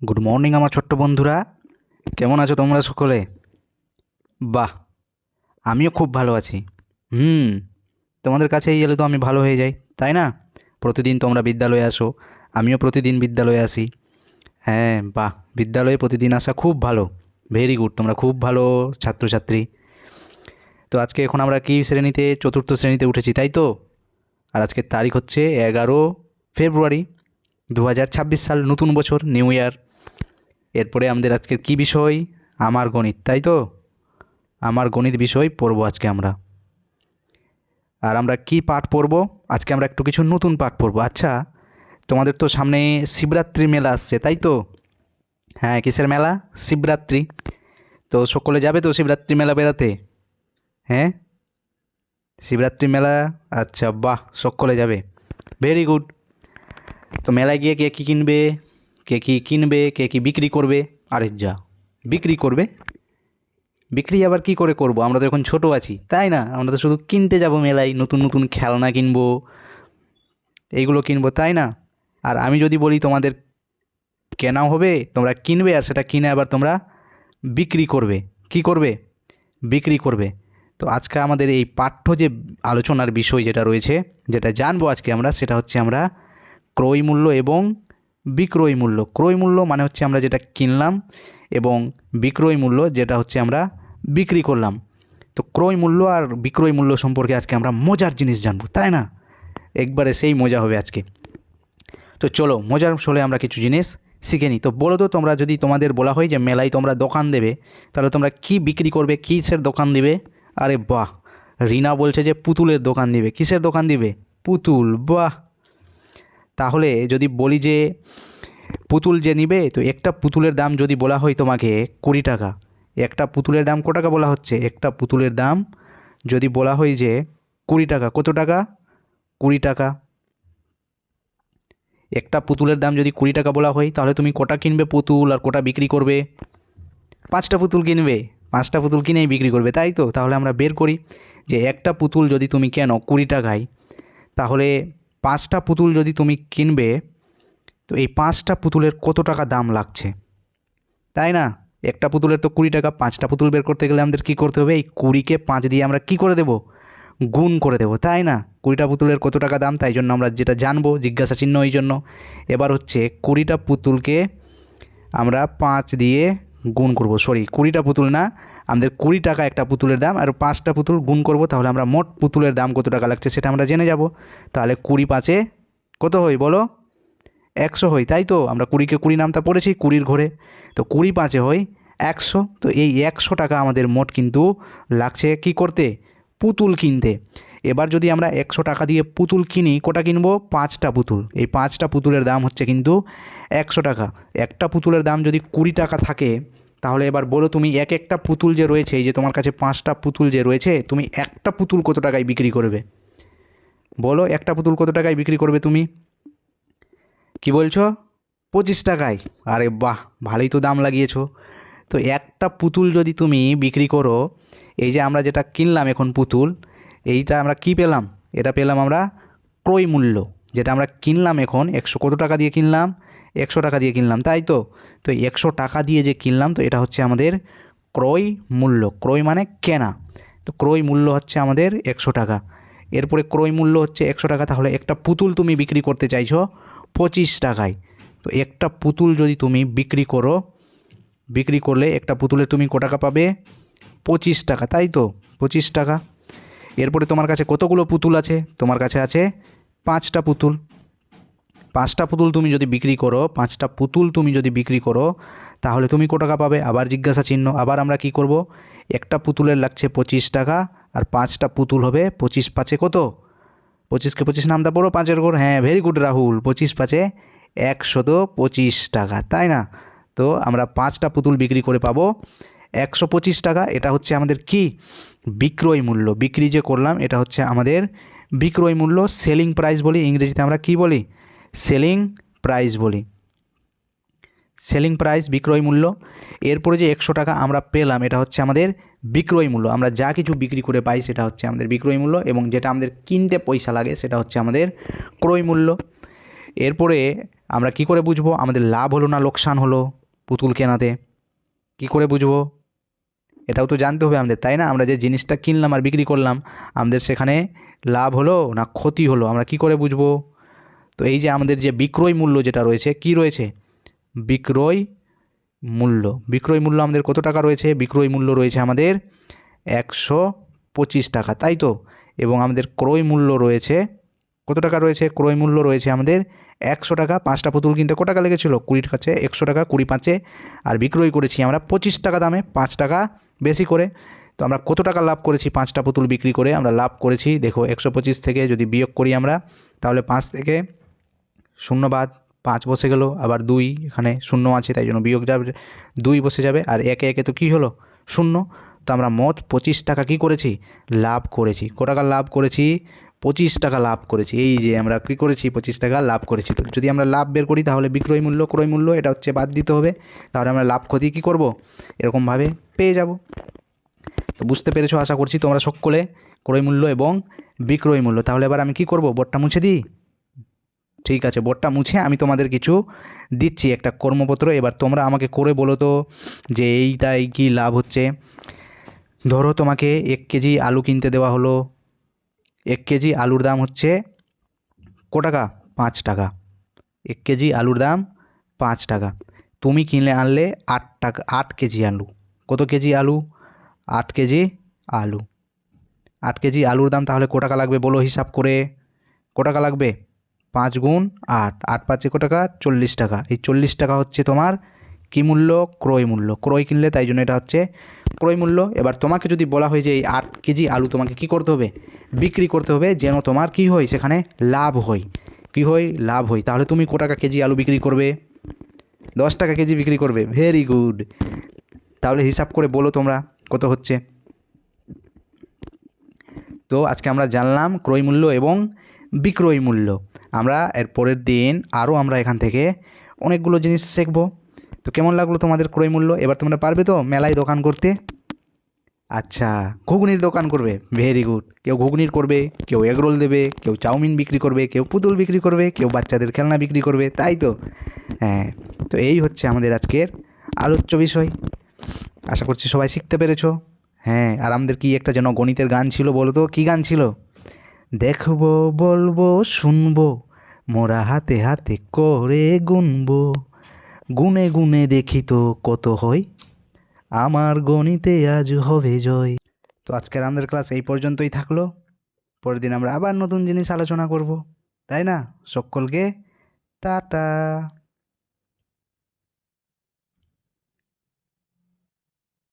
Good morning আমার ছোট্ট বন্ধুরা, কেমন আছো তোমরা সকলে? বাহ, আমিও খুব ভালো আছি। হুম তোমাদের কাছেই এলে তো আমি ভালো হয়ে যাই, তাই না? প্রতিদিন তোমরা বিদ্যালয়ে আসো, আমিও প্রতিদিন বিদ্যালয়ে আসি। হ্যাঁ, বাহ, বিদ্যালয়ে প্রতিদিন আসা খুব ভালো। ভেরি গুড, তোমরা খুব ভালো ছাত্রছাত্রী। তো আজকে এখন আমরা কি শ্রেণীতে? চতুর্থ শ্রেণীতে উঠেছি, তাই তো? আর আজকের তারিখ হচ্ছে 11 ফেব্রুয়ারি 2026 সাল, নতুন বছর, নিউ ইয়ার। এরপরে আমাদের আজকের কি বিষয়? আমার গণিত, তাই তো? আমার গণিত বিষয় পড়বো আজকে আমরা। আর আমরা কি পাঠ পড়ব? আজকে আমরা একটু কিছু নতুন পাঠ পড়বো। আচ্ছা, তোমাদের তো সামনে শিবরাত্রি মেলা আসছে, তাই তো? হ্যাঁ, কিসের মেলা? শিবরাত্রি। তো সকলে যাবে তো শিবরাত্রি মেলা বেড়াতে? হ্যাঁ, শিবরাত্রি মেলা। আচ্ছা, বাহ, সকলে যাবে। Very good. তো মেলায় গিয়ে কে কী কিনবে? কে কী কিনবে, কে কী বিক্রি করবে? আরে যা, বিক্রি করবে? বিক্রি আবার কি করে করব? আমরা তো এখন ছোট আছি, তাই না? আমরা তো শুধু কিনতে যাব মেলায়, নতুন নতুন খেলনা কিনবো, এইগুলো কিনবো, তাই না? আর আমি যদি বলি তোমাদের কেনাও হবে, তোমরা কিনবে, আর সেটা কিনে আবার তোমরা বিক্রি করবে। কি করবে? বিক্রি করবে। তো আজকে আমাদের এই পাঠ্য যে আলোচনার বিষয় যেটা রয়েছে, যেটা জানবো আজকে আমরা, সেটা হচ্ছে আমরা ক্রয় মূল্য এবং বিক্রয় মূল্য। ক্রয় মূল্য মানে হচ্ছে আমরা যেটা কিনলাম, এবং বিক্রয় মূল্য যেটা হচ্ছে আমরা বিক্রি করলাম। তো ক্রয় মূল্য আর বিক্রয় মূল্য সম্পর্কে আজকে আমরা মজার জিনিস জানবো, তাই না? একবারে সেই মজা হবে আজকে। তো চলো, মজার ছলে আমরা কিছু জিনিস শিখে নিই। তো বলো তো, তোমরা যদি তোমাদের বলা হয় যে মেলায় তোমরা দোকান দেবে, তাহলে তোমরা কি বিক্রি করবে? কিসের দোকান দিবে? আরে বাহ, রিনা বলছে যে পুতুলের দোকান দিবে। কিসের দোকান দিবে? পুতুল, বাহ। তাহলে যদি বলি যে পুতুল যে নিবে, তো একটা পুতুলের দাম যদি বলা হয় তোমাকে 20 টাকা, একটা পুতুলের দাম কত টাকা বলা হচ্ছে? একটা পুতুলের দাম যদি বলা হয় যে 20 টাকা, কত টাকা? 20 টাকা। একটা পুতুলের দাম যদি 20 টাকা বলা হয়, তাহলে তুমি কটা কিনবে পুতুল আর কটা বিক্রি করবে? 5টা পুতুল কিনবে। 5টা পুতুল কিনেই বিক্রি করবে, তাই তো? তাহলে আমরা বের করি যে একটা পুতুল যদি তুমি কেনো 20 টাকায়, তাহলে 5টা পুতুল যদি তুমি কিনবে, তো এই 5টা পুতুলের কত টাকা দাম লাগছে, তাই না? একটা পুতুলের তো 20 টাকা, 5টা পুতুল বের করতে গেলে আমাদের কী করতে হবে? এই 20কে 5 দিয়ে আমরা কি করে দেব? গুণ করে দেবো, তাই না? 20টা পুতুলের কত টাকা দাম, তাই জন্য আমরা যেটা জানবো, জিজ্ঞাসা চিহ্ন এই জন্য। এবার হচ্ছে 20টা পুতুলকে আমরা 5 দিয়ে গুণ করব। সরি, 20টা পুতুল না, আমাদের 20 টাকা একটা পুতুলের দাম, আর 5টা পুতুল গুণ করব, তাহলে আমরা মোট পুতুলের দাম কত টাকা লাগছে সেটা আমরা জেনে যাব। তাহলে 20 5-এ কত হয় বলো? 100 হয়, তাই তো? আমরা 20কে 20 নামটা পড়েছি 20-র ঘরে। তো 20 5-এ হয় 100। তো এই 100 টাকা আমাদের মোট কিন্তু লাগছে কি করতে? পুতুল কিনতে। এবার যদি আমরা 100 টাকা দিয়ে পুতুল কিনি, কটা কিনবো? 5টা পুতুল। এই 5টা পুতুলের দাম হচ্ছে কিন্তু 100 টাকা। একটা পুতুলের দাম যদি 20 টাকা থাকে, তাহলে এবার বলো তুমি, এক একটা পুতুল যে রয়েছে, এই যে তোমার কাছে 5টা পুতুল যে রয়েছে, তুমি একটা পুতুল কত টাকায় বিক্রি করবে? বলো, একটা পুতুল কত টাকায় বিক্রি করবে তুমি? কি বলছো? 25 টাকায়। আরে বাহ, ভালোই তো দাম লাগিয়েছো। তো একটা পুতুল যদি তুমি বিক্রি করো, এই যে আমরা যেটা কিনলাম এখন পুতুল, এইটা আমরা কি পেলাম? এটা পেলাম আমরা ক্রয় মূল্য। যেটা আমরা কিনলাম এখন 100, কত টাকা দিয়ে কিনলাম? 100 টাকা দিয়ে কিনলাম, তাই তো? তো 100 টাকা দিয়ে যে কিনলাম, তো এটা হচ্ছে আমাদের ক্রয় মূল্য। ক্রয় মানে কেনা। তো ক্রয় মূল্য হচ্ছে আমাদের 100 টাকা। এরপরে ক্রয় মূল্য হচ্ছে 100 টাকা, তাহলে একটা পুতুল তুমি বিক্রি করতে চাইছো 25 টাকায়। তো একটা পুতুল যদি তুমি বিক্রি করো, বিক্রি করলে একটা পুতুলে তুমি কত টাকা পাবে? 25 টাকা, তাই তো? 25 টাকা। এরপরে তোমার কাছে কতগুলো পুতুল আছে? তোমার কাছে আছে 5টা পুতুল। 5টা পুতুল তুমি যদি বিক্রি করো, 5টা পুতুল তুমি যদি বিক্রি করো, তাহলে তুমি কত টাকা পাবে? আবার জিজ্ঞাসা চিহ্ন। আবার আমরা কি করব? একটা পুতুলের লাগছে 25 টাকা, আর 5টা পুতুল হবে 25 5-এ কত? 25কে 25 নামটা পড়ো, 5-এর ঘর। হ্যাঁ, ভেরি গুড রাহুল। 25 5-এ 125 টাকা, তাই না? তো আমরা 5টা পুতুল বিক্রি করে পাবো 125 টাকা। এটা হচ্ছে আমাদের কি? বিক্রয় মূল্য। বিক্রি যে করলাম, এটা হচ্ছে আমাদের বিক্রয় মূল্য। সেলিং প্রাইস বলি ইংরেজিতে, আমরা কি বলি? সেলিং প্রাইস বলি। সেলিং প্রাইস, বিক্রয় মূল্য। এরপরে যে 100 টাকা আমরা পেলাম, এটা হচ্ছে আমাদের বিক্রয় মূল্য। আমরা যা কিছু বিক্রি করে পাই সেটা হচ্ছে আমাদের বিক্রয় মূল্য, এবং যেটা আমাদের কিনতে পয়সা লাগে সেটা হচ্ছে আমাদের ক্রয় মূল্য। এরপরে আমরা কি করে বুঝবো আমাদের লাভ হলো না লোকসান হলো পুতুল কেনাতে? কি করে বুঝবো? এটাও তো জানতে হবে আমাদের, তাই না? আমরা যে জিনিসটা কিনলাম আর বিক্রি করলাম, আমাদের সেখানে লাভ হলো না ক্ষতি হলো, আমরা কি করে বুঝবো? তো এই যে আমাদের যে বিক্রয় মূল্য যেটা রয়েছে, কি রয়েছে? বিক্রয় মূল্য। বিক্রয় মূল্য আমাদের কত টাকা রয়েছে? বিক্রয় মূল্য রয়েছে আমাদের 125 টাকা, তাই তো? এবং আমাদের ক্রয় মূল্য রয়েছে কত টাকা রয়েছে? ক্রয় মূল্য রয়েছে আমাদের 100 টাকা। 5টা পুতুল কিনতে কত টাকা লেগেছিলো? 20 কাছে 100 টাকা, 20 আর বিক্রয় করেছি আমরা 25 টাকা দামে, 5 টাকা বেশি করে। তো আমরা কত টাকা লাভ করেছি 5টা পুতুল বিক্রি করে? আমরা লাভ করেছি, দেখো 125 থেকে যদি বিয়োগ করি আমরা, তাহলে 5 থেকে শূন্য বাদ, 5 বসে গেল, আবার 2 এখানে শূন্য আছে তাই জন্য বিয়োগ যাবে, 2 বসে যাবে, আর একে একে তো কী হলো? শূন্য। তো আমরা মোট 25 টাকা কী করেছি? লাভ করেছি। কত টাকা লাভ করেছি? 25 টাকা লাভ করেছি। এই যে আমরা কী করেছি? 25 টাকা লাভ করেছি। তো যদি আমরা লাভ বের করি তাহলে বিক্রয় মূল্য, ক্রয় মূল্য এটা হচ্ছে বাদ দিতে হবে, তাহলে আমরা লাভ ক্ষতি কী করব? এরকমভাবে পেয়ে যাব। তো বুঝতে পেরেছো আশা করছি তোমরা সকলে, ক্রয় মূল্য এবং বিক্রয় মূল্য। তাহলে এবার আমি কি করব? বোর্ডটা মুছে দিই? ঠিক আছে, বোর্ডটা মুছে আমি তোমাদের কিছু দিচ্ছি একটা কর্মপত্র। এবার তোমরা আমাকে করে বলো তো যে এইটাই কি লাভ হচ্ছে। ধরো তোমাকে 1 কেজি আলু কিনতে দেওয়া হলো। 1 কেজি আলুর দাম হচ্ছে ক টাকা? 5 টাকা। 1 কেজি আলুর দাম 5 টাকা। তুমি কিনে আনলে 8 টাকা, 8 কেজি আলু। কত কেজি আলু? 8 কেজি আলু। 8 কেজি আলুর দাম তাহলে ক টাকা লাগবে বলো হিসাব করে? ক টাকা লাগবে? 5 গুণ 8, 8 পাঁচে ক টাকা? 40 টাকা। এই 40 টাকা হচ্ছে তোমার কী মূল্য? ক্রয় মূল্য। ক্রয় কিনলে তাই জন্য এটা হচ্ছে ক্রয় মূল্য। এবার তোমাকে যদি বলা হয় যে এই 8 কেজি আলু তোমাকে কী করতে হবে? বিক্রি করতে হবে, যেন তোমার কী হয়? সেখানে লাভ হয়। কী হয়? লাভ হয়। তাহলে তুমি ক টাকা কেজি আলু বিক্রি করবে? 10 টাকা কেজি বিক্রি করবে। Very good. তাহলে হিসাব করে বলো তোমরা কত হচ্ছে। তো আজকে আমরা জানলাম ক্রয় মূল্য এবং বিক্রয় মূল্য। আমরা এর পরের দিন আরও আমরা এখান থেকে অনেকগুলো জিনিস শিখব। তো কেমন লাগলো তোমাদের ক্রয় মূল্য? এবার তোমরা পারবে তো মেলায় দোকান করতে? আচ্ছা, ঘুগনির দোকান করবে। Very good. কেউ ঘুগনির করবে, কেউ এগরোল দেবে, কেউ চাউমিন বিক্রি করবে, কেউ পুতুল বিক্রি করবে, কেউ বাচ্চাদের খেলনা বিক্রি করবে, তাই তো? হ্যাঁ। তো এই হচ্ছে আমাদের আজকের আলোচ্য বিষয়। আশা করছি সবাই শিখতে পেরেছো। হ্যাঁ, আর আমাদের কি একটা যেন গণিতের গান ছিল, বলো তো কী গান ছিল? দেখবো, বলবো, শুনবো, মোরা হাতে হাতে করে গুনবো, গুনে গুনে দেখি তো কত হয়, আমার গণিতে আজ হবে জয়। তো আজকের আমাদের ক্লাস এই পর্যন্তই থাকলো। পরের দিন আমরা আবার নতুন জিনিস আলোচনা করব, তাই না? সকলকে টাটা।